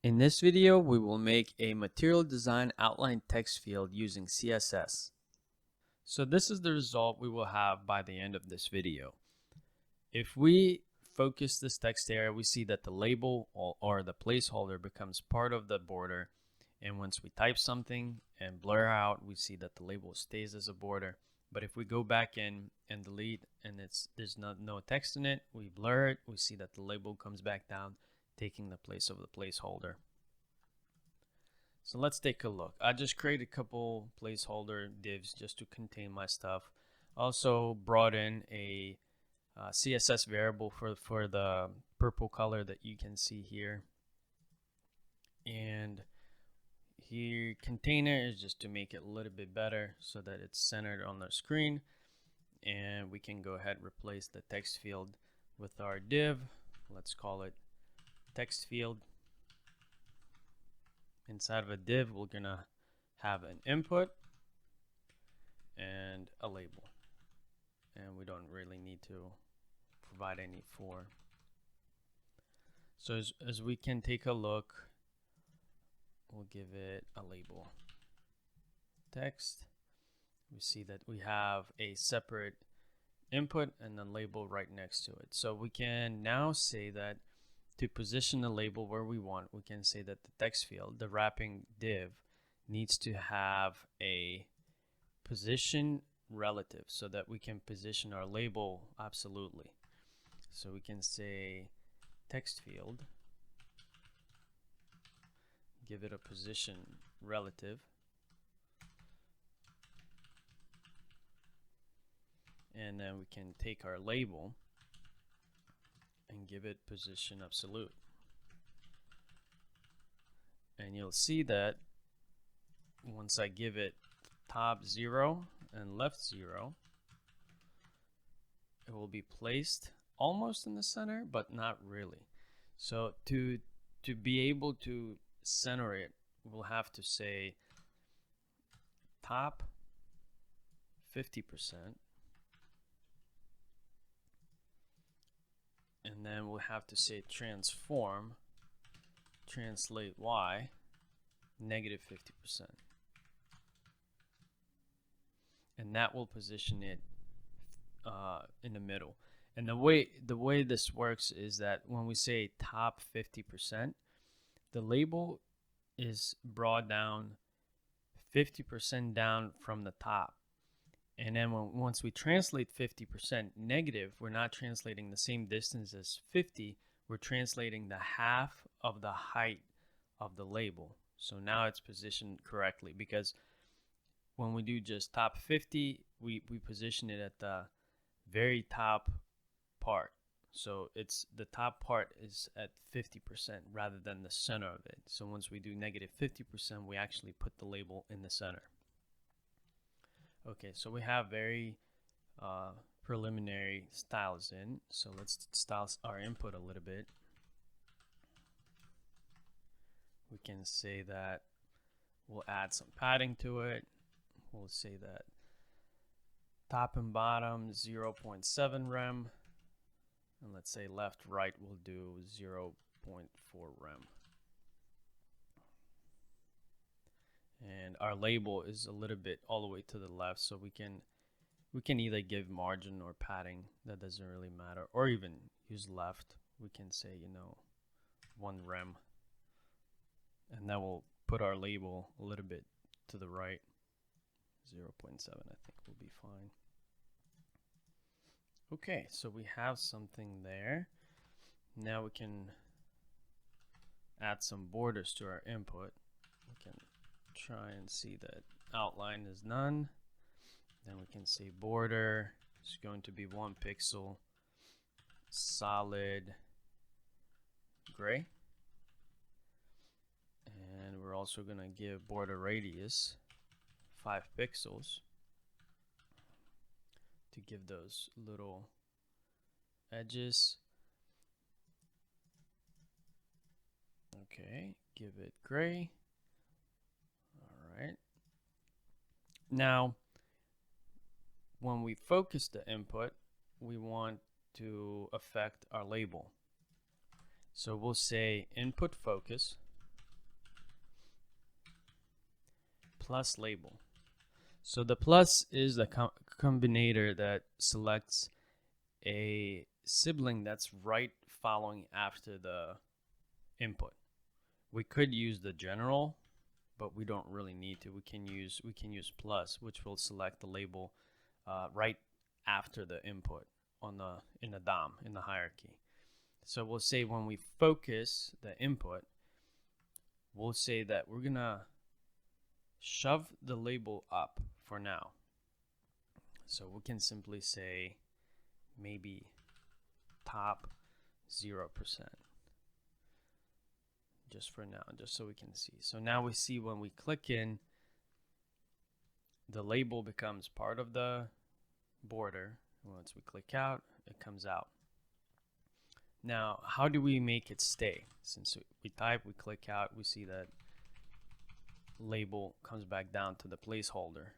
In this video, we will make a material design outline text field using CSS. So this is the result we will have by the end of this video. If we focus this text area, we see that the label or the placeholder becomes part of the border. And once we type something and blur out, we see that the label stays as a border. But if we go back in and delete and there's no text in it, we blur it, we see that the label comes back down, taking the place of the placeholder. So let's take a look. I just created a couple placeholder divs just to contain my stuff. Also brought in a CSS variable for the purple color that you can see here. And here container is just to make it a little bit better so that it's centered on the screen. And we can go ahead and replace the text field with our div. Let's call it text field. Inside of a div, we're gonna have an input and a label, and we don't really need to provide any for. So as we can take a look, we'll give it a label text. We see that we have a separate input and then label right next to it. So we can now say that to position the label where we want, we can say that the text field, the wrapping div, needs to have a position relative so that we can position our label absolutely. So we can say text field, give it a position relative, and then we can take our label and give it position absolute. And you'll see that once I give it top 0 and left 0, it will be placed almost in the center, but not really. So to be able to center it, we'll have to say top 50%. And then we'll have to say transform, translate y, negative 50%. And that will position it in the middle. And the way this works is that when we say top 50%, the label is brought down 50% down from the top. And then once we translate 50% negative, we're not translating the same distance as 50. We're translating the half of the height of the label. So now it's positioned correctly, because when we do just top 50, we position it at the very top part. So it's the top part is at 50% rather than the center of it. So once we do negative 50%, we actually put the label in the center. Okay, so we have very preliminary styles in. So let's style our input a little bit. We can say that we'll add some padding to it. We'll say that top and bottom 0.7 rem. And let's say left, right, we'll do 0.4 rem. And our label is a little bit all the way to the left, so we can either give margin or padding, that doesn't really matter, or even use left. We can say 1 rem, and that will put our label a little bit to the right. 0.7 I think will be fine. Okay, so we have something there. Now we can add some borders to our input. We can try and see that outline is none. Then we can say border is going to be 1 pixel, solid gray. And we're also going to give border radius 5 pixels to give those little edges. Okay, give it gray. Right. Now, when we focus the input, we want to affect our label. So we'll say input focus, plus label. So the plus is the combinator that selects a sibling that's right following after the input. We could use the general, but we don't really need to. We can use plus, which will select the label right after the input in the DOM, in the hierarchy. So we'll say when we focus the input, we'll say that we're gonna shove the label up for now. So we can simply say maybe top 0%, just for now, just so we can see. So now we see when we click in, the label becomes part of the border. Once we click out, it comes out. Now, how do we make it stay? Since we type, we click out, we see that label comes back down to the placeholder.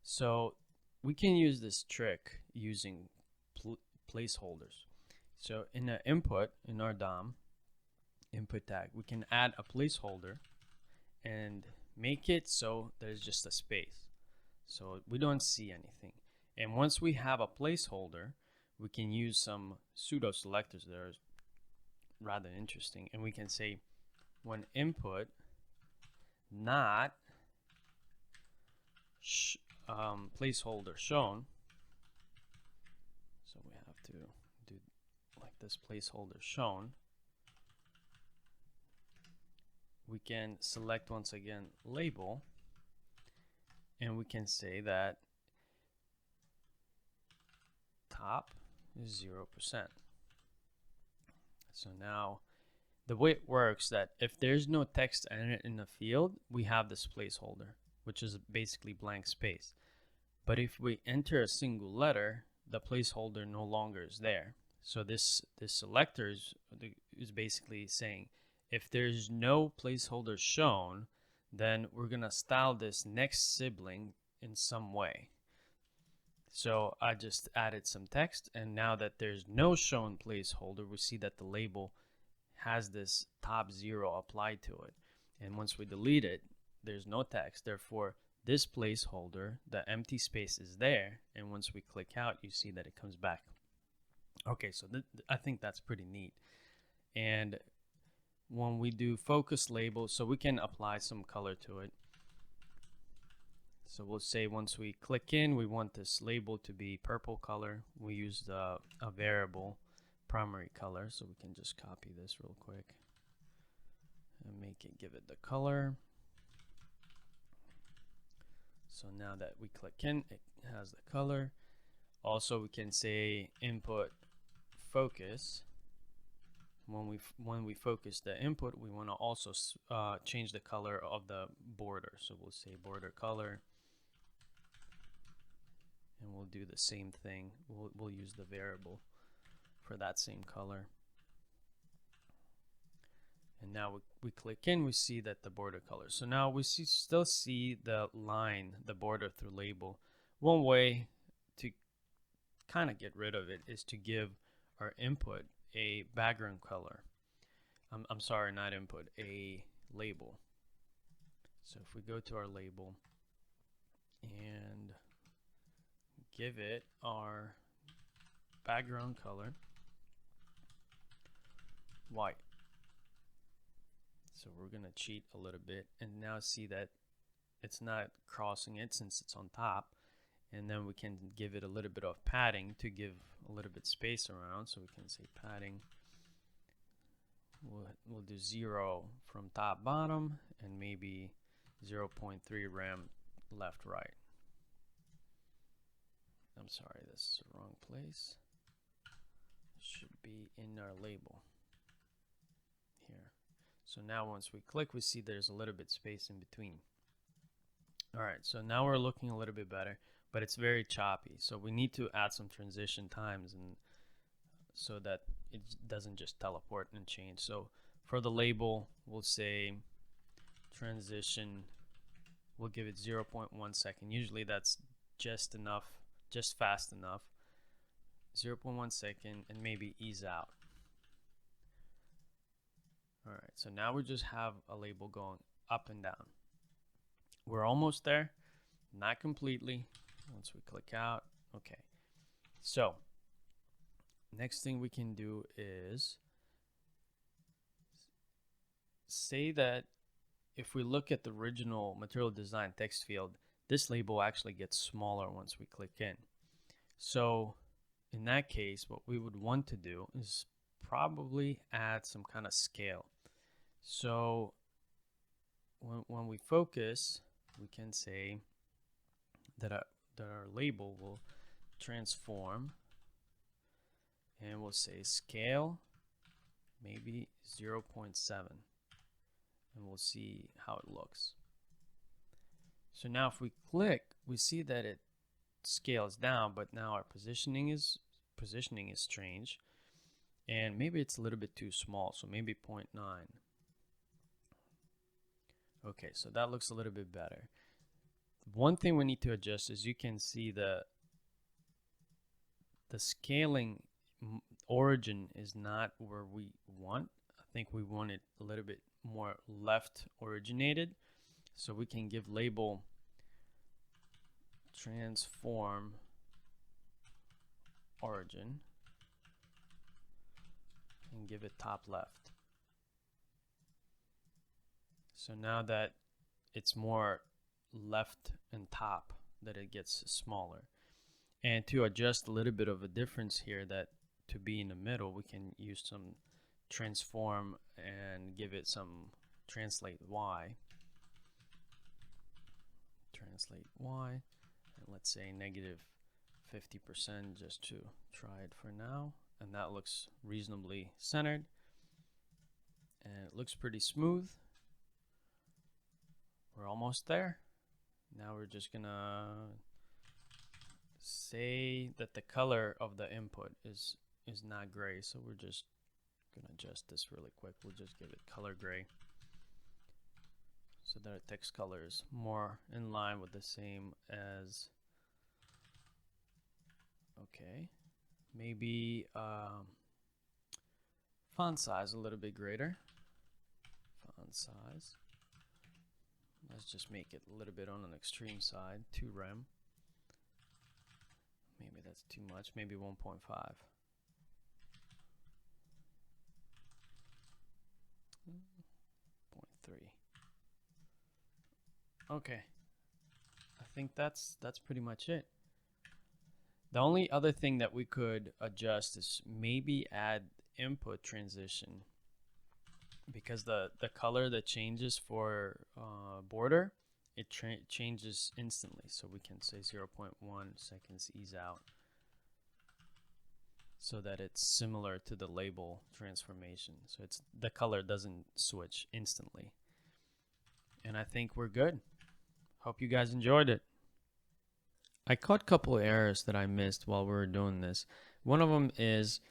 So we can use this trick using placeholders. So in the input, in our DOM input tag, we can add a placeholder and make it so there's just a space, so we don't see anything. And once we have a placeholder, we can use some pseudo selectors that are rather interesting, and we can say when input not placeholder shown, so we have to do like this, placeholder shown, we can select once again label, and we can say that top is 0%. So now the way it works, that if there's no text in the field, we have this placeholder, which is basically blank space. But if we enter a single letter, the placeholder no longer is there. So this selector is basically saying, if there's no placeholder shown, then we're gonna style this next sibling in some way. So I just added some text, and now that there's no shown placeholder, we see that the label has this top 0 applied to it. And once we delete it, there's no text. Therefore, this placeholder, the empty space, is there. And once we click out, you see that it comes back. Okay, so I think that's pretty neat. And when we do focus label, so we can apply some color to it. So we'll say once we click in, we want this label to be purple color. We use a variable primary color, so we can just copy this real quick and give it the color. So now that we click in, it has the color. Also, we can say input focus. When we focus the input, we want to also change the color of the border. So we'll say border color, and we'll do the same thing. We'll use the variable for that same color. And now we click in, we see that the border color. So now we still see the line, the border through label. One way to kind of get rid of it is to give our input a background color. I'm sorry, not input, a label. So if we go to our label and give it our background color white. So we're gonna cheat a little bit and now see that it's not crossing it since it's on top. And then we can give it a little bit of padding to give a little bit space around. So we can say padding, we'll do 0 from top bottom and maybe 0.3 rem left right. I'm sorry, this is the wrong place. It should be in our label here. So now once we click, we see there's a little bit space in between. All right, so now we're looking a little bit better, but it's very choppy. So we need to add some transition times, and so that it doesn't just teleport and change. So for the label, we'll say transition, we'll give it 0.1 second. Usually that's just enough, just fast enough. 0.1 second, and maybe ease out. All right, so now we just have a label going up and down. We're almost there, not completely. Once we click out, okay. So next thing we can do is say that if we look at the original material design text field, this label actually gets smaller once we click in. So in that case, what we would want to do is probably add some kind of scale. So when we focus, we can say that our label will transform, and we'll say scale maybe 0.7, and we'll see how it looks. So now if we click, we see that it scales down, but now our positioning is strange, and maybe it's a little bit too small, so maybe 0.9. Okay, so that looks a little bit better. One thing we need to adjust is you can see the scaling origin is not where we want. I think we want it a little bit more left originated. So we can give label transform origin and give it top left. So now that it's more left and top, that it gets smaller. And to adjust a little bit of a difference here, that to be in the middle, we can use some transform and give it some translate Y. Translate Y, and let's say -50% just to try it for now. And that looks reasonably centered. And it looks pretty smooth. We're almost there. Now we're just gonna say that the color of the input is not gray, so we're just gonna adjust this really quick. We'll just give it color gray so that our text color is more in line with the same as, okay, maybe font size a little bit greater. Font size, let's just make it a little bit on an extreme side, 2 rem. Maybe that's too much, maybe 1.5. 0.3. Okay, I think that's pretty much it. The only other thing that we could adjust is maybe add input transition, because the color that changes for border, it changes instantly. So we can say 0.1 seconds ease out, so that it's similar to the label transformation. So it's the color doesn't switch instantly. And I think we're good. Hope you guys enjoyed it. I caught a couple of errors that I missed while we were doing this. One of them is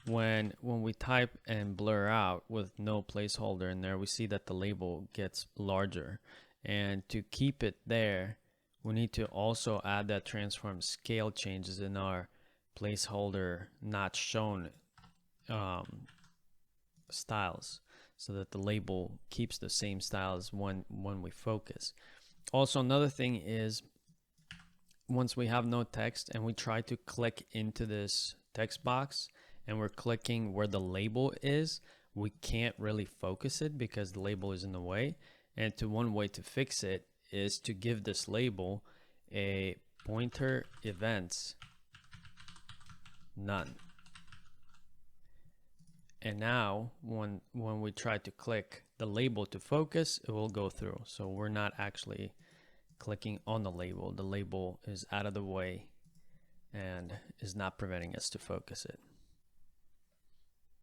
when we type and blur out with no placeholder in there, we see that the label gets larger. And to keep it there, we need to also add that transform scale changes in our placeholder not shown styles, so that the label keeps the same style as when we focus. Also, another thing is, once we have no text and we try to click into this text box and we're clicking where the label is, we can't really focus it because the label is in the way. And one way to fix it is to give this label a pointer events none. And now when we try to click the label to focus, it will go through. So we're not actually clicking on the label. The label is out of the way and is not preventing us to focus it.